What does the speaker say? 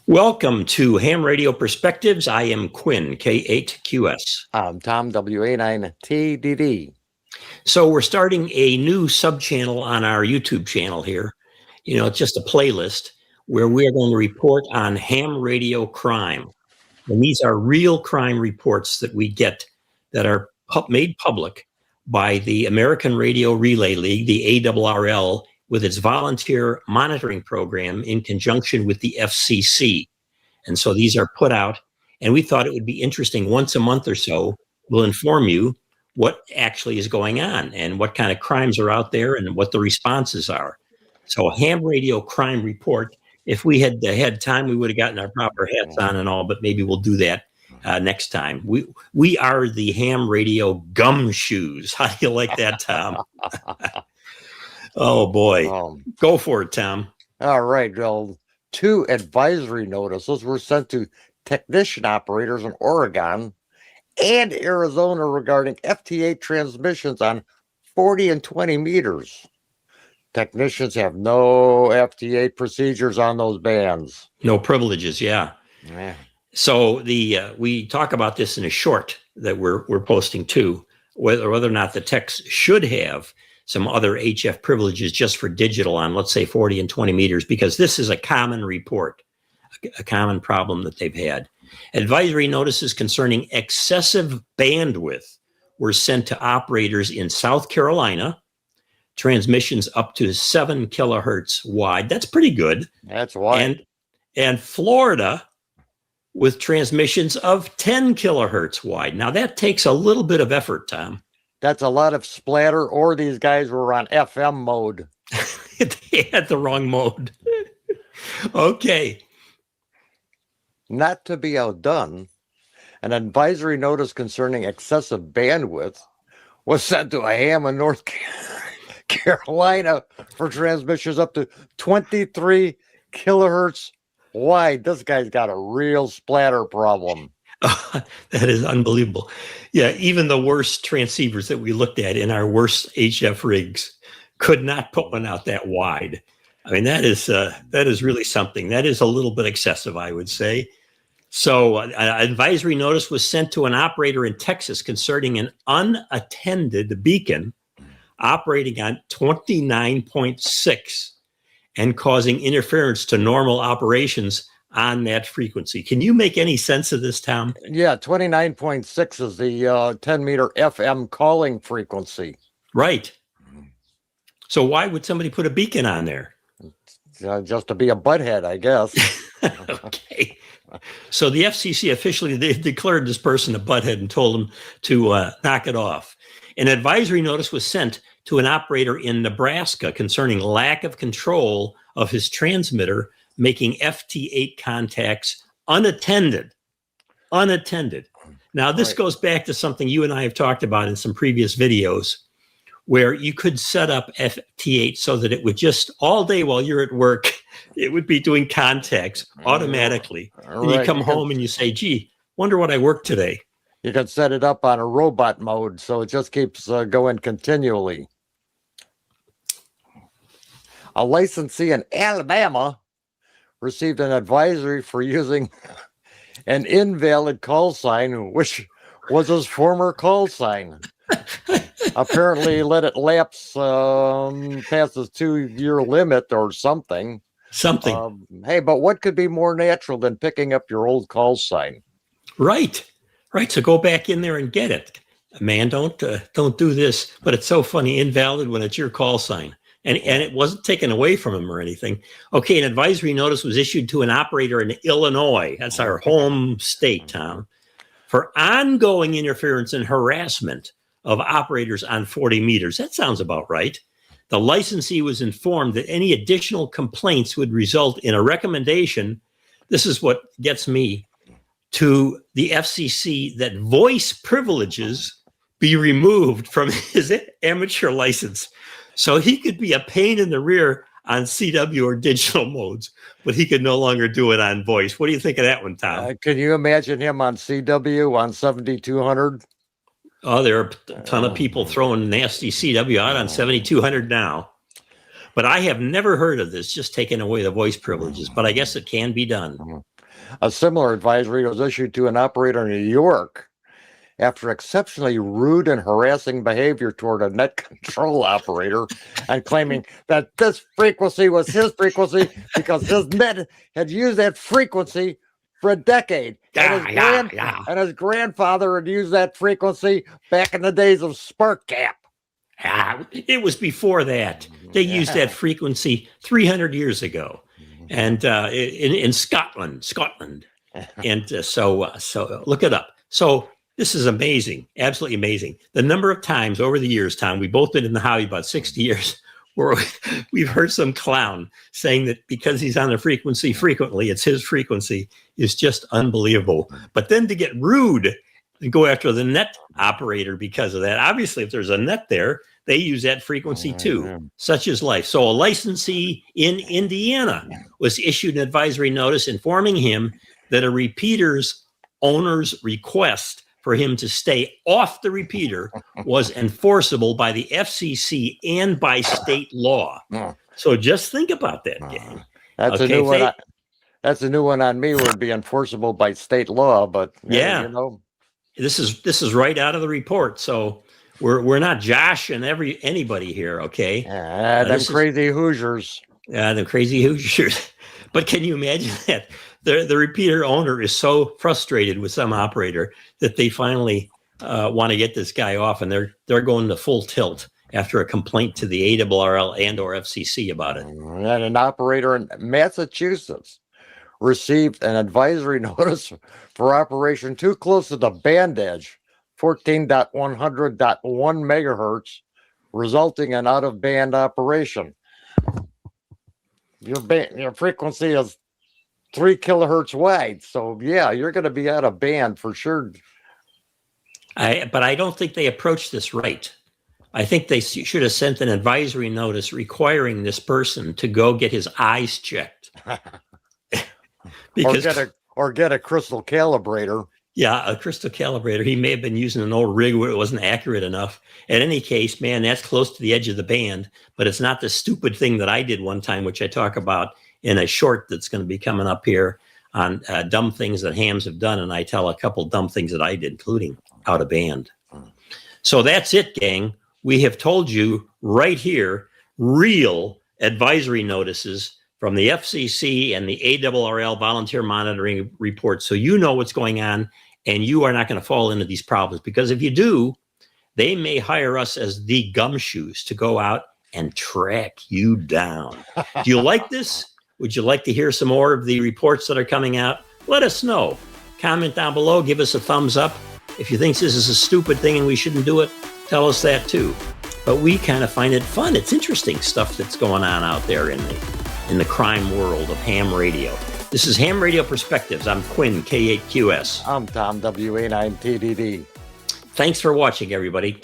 Welcome to Ham Radio Perspectives. I am Quinn, K8QS. I'm Tom, WA9TDD. So we're starting a new sub-channel on our YouTube channel here. You know, it's just a playlist where we are going to report on ham radio crime. And these are real crime reports that we get that are made public by the American Radio Relay League, the ARRL, with its volunteer monitoring program in conjunction with the FCC. And so these are put out, and we thought it would be interesting once a month or so, we'll inform you what actually is going on and what kind of crimes are out there and what the responses are. So a ham radio crime report, if we had had time, we would have gotten our proper hats on and all, but maybe we'll do that next time. We are the ham radio gumshoes. How do you like that, Tom? Oh, boy. Go for it, Tom. All right. Well, 2 advisory notices were sent to technician operators in Oregon and Arizona regarding FT8 transmissions on 40 and 20 meters. Technicians have no FT8 procedures on those bands. No privileges, yeah. Yeah. So we talk about this in a short that we're posting too, whether or not the techs should have some other HF privileges just for digital on, let's say, 40 and 20 meters, because this is a common report, a common problem that they've had. Advisory notices concerning excessive bandwidth were sent to operators in South Carolina, transmissions up to 7 kilohertz wide. That's pretty good. That's wide. And Florida with transmissions of 10 kilohertz wide. Now, that takes a little bit of effort, Tom. That's a lot of splatter, or these guys were on FM mode. They had the wrong mode. Okay. Not to be outdone, an advisory notice concerning excessive bandwidth was sent to a ham in North Carolina for transmissions up to 23 kilohertz wide. This guy's got a real splatter problem. That is unbelievable. Yeah, even the worst transceivers that we looked at in our worst HF rigs could not put one out that wide. I mean, that is really something. That is a little bit excessive, I would say. So an advisory notice was sent to an operator in Texas concerning an unattended beacon operating on 29.6 and causing interference to normal operations on that frequency. Can you make any sense of this, Tom? Yeah, 29.6 is the 10-meter FM calling frequency. Right. So why would somebody put a beacon on there? Just to be a butthead, I guess. Okay. So the FCC officially declared this person a butthead and told him to knock it off. An advisory notice was sent to an operator in Nebraska concerning lack of control of his transmitter, making FT8 contacts unattended. Now, this goes back to something you and I have talked about in some previous videos, where you could set up FT8 so that it would just all day while you're at work, it would be doing contacts automatically. And you come home and you say, gee, wonder what I worked today. You could set it up on a robot mode, so it just keeps going continually. A licensee in Alabama received an advisory for using an invalid call sign, which was his former call sign. Apparently let it lapse past his 2-year limit or something. Hey, but what could be more natural than picking up your old call sign? Right. So go back in there and get it. Man, don't do this. But it's so funny, invalid when it's your call sign. And it wasn't taken away from him or anything. Okay, an advisory notice was issued to an operator in Illinois. That's our home state, Tom, for ongoing interference and harassment of operators on 40 meters. That sounds about right. The licensee was informed that any additional complaints would result in a recommendation. This is what gets me, to the FCC, that voice privileges be removed from his amateur license. So he could be a pain in the rear on CW or digital modes, but he could no longer do it on voice. What do you think of that one, Tom? Can you imagine him on CW on 7200? Oh, there are a ton of people throwing nasty CW out on 7200 now. But I have never heard of this, just taking away the voice privileges. But I guess it can be done. A similar advisory was issued to an operator in New York after exceptionally rude and harassing behavior toward a net control operator and claiming that this frequency was his frequency because his net had used that frequency for a decade. And his grandfather had used that frequency back in the days of SparkCap. It was before that. They used that frequency 300 years ago, and in Scotland. And so look it up. So this is amazing, absolutely amazing. The number of times over the years, Tom, we've both been in the hobby about 60 years, where we've heard some clown saying that because he's on the frequency frequently, it's his frequency, is just unbelievable. But then to get rude and go after the net operator because of that, obviously, if there's a net there, they use that frequency too. Such is life. So a licensee in Indiana was issued an advisory notice informing him that a repeater's owner's request for him to stay off the repeater was enforceable by the FCC and by state law. So just think about that, gang. That's a new one. That's a new one on me. Would be enforceable by state law, but yeah, you know, this is right out of the report. So we're not Josh and anybody here, okay? Them crazy Hoosiers. The crazy Hoosiers. But can you imagine that? The repeater owner is so frustrated with some operator that they finally want to get this guy off, and they're going to full tilt after a complaint to the ARRL and or FCC about it. And an operator in Massachusetts received an advisory notice for operation too close to the band edge, 14.100.1 megahertz, resulting in out-of-band operation. Your frequency is 3 kilohertz wide, so yeah, you're going to be out of band for sure. But I don't think they approached this right. I think they should have sent an advisory notice requiring this person to go get his eyes checked. or get a crystal calibrator. Yeah, a crystal calibrator. He may have been using an old rig where it wasn't accurate enough. In any case, man, that's close to the edge of the band, but it's not the stupid thing that I did one time, which I talk about in a short that's going to be coming up here on dumb things that hams have done. And I tell a couple dumb things that I did, including out of band. So that's it, gang. We have told you right here, real advisory notices from the FCC and the ARRL Volunteer Monitoring report. So you know what's going on, and you are not going to fall into these problems, because if you do, they may hire us as the gumshoes to go out and track you down. Do you like this? Would you like to hear some more of the reports that are coming out? Let us know. Comment down below. Give us a thumbs up. If you think this is a stupid thing and we shouldn't do it, tell us that too. But we kind of find it fun. It's interesting stuff that's going on out there in the crime world of ham radio. This is Ham Radio Perspectives. I'm Quinn, K8QS. I'm Tom, WA9TDD. Thanks for watching, everybody.